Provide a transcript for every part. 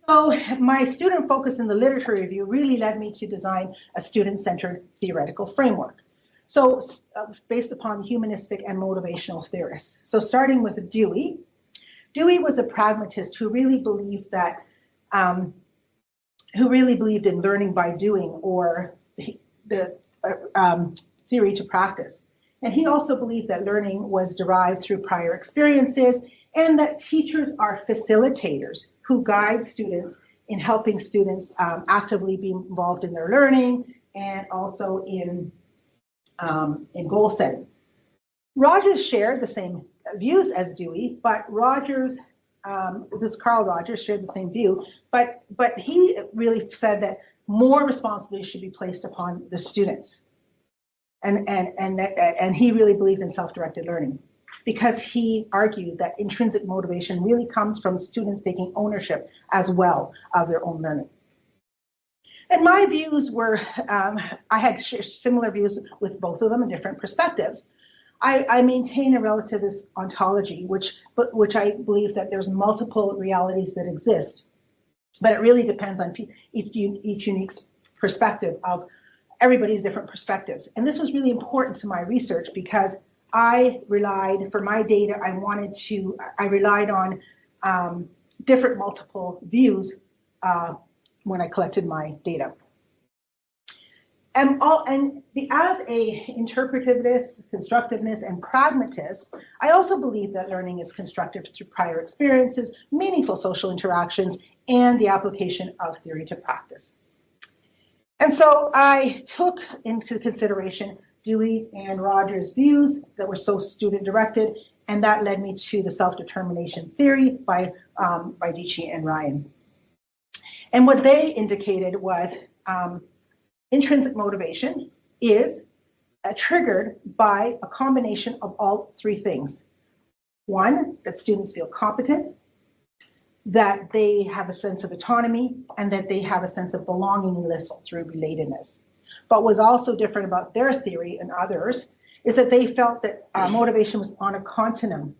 So my student focus in the literature review really led me to design a student-centered theoretical framework. So based upon humanistic and motivational theorists. So starting with Dewey. Dewey was a pragmatist who really believed that, who really believed in learning by doing, or the theory to practice. And he also believed that learning was derived through prior experiences, and that teachers are facilitators who guide students in helping students actively be involved in their learning and also in goal setting. Rogers shared the same views as Dewey, but Rogers, this Carl Rogers shared the same view, but he really said that more responsibility should be placed upon the students. And he really believed in self-directed learning, because he argued that intrinsic motivation really comes from students taking ownership as well of their own learning. And my views were, I had similar views with both of them in different perspectives. I maintain a relativist ontology, which I believe that there's multiple realities that exist, but it really depends on each unique perspective of everybody's different perspectives. And this was really important to my research, because I relied, for my data, I relied on different multiple views when I collected my data. And as a interpretivist, constructivist, and pragmatist, I also believe that learning is constructed through prior experiences, meaningful social interactions, and the application of theory to practice. And so I took into consideration Dewey's and Rogers' views that were so student-directed, and that led me to the self-determination theory by Dici and Ryan. And what they indicated was intrinsic motivation is triggered by a combination of all three things. One, that students feel competent, that they have a sense of autonomy, and that they have a sense of belongingness through relatedness. But what's also different about their theory and others is that they felt that motivation was on a continuum,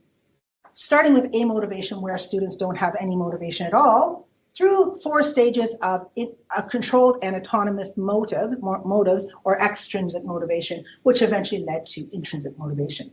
starting with amotivation, where students don't have any motivation at all, through 4 stages of controlled and autonomous motives or extrinsic motivation, which eventually led to intrinsic motivation.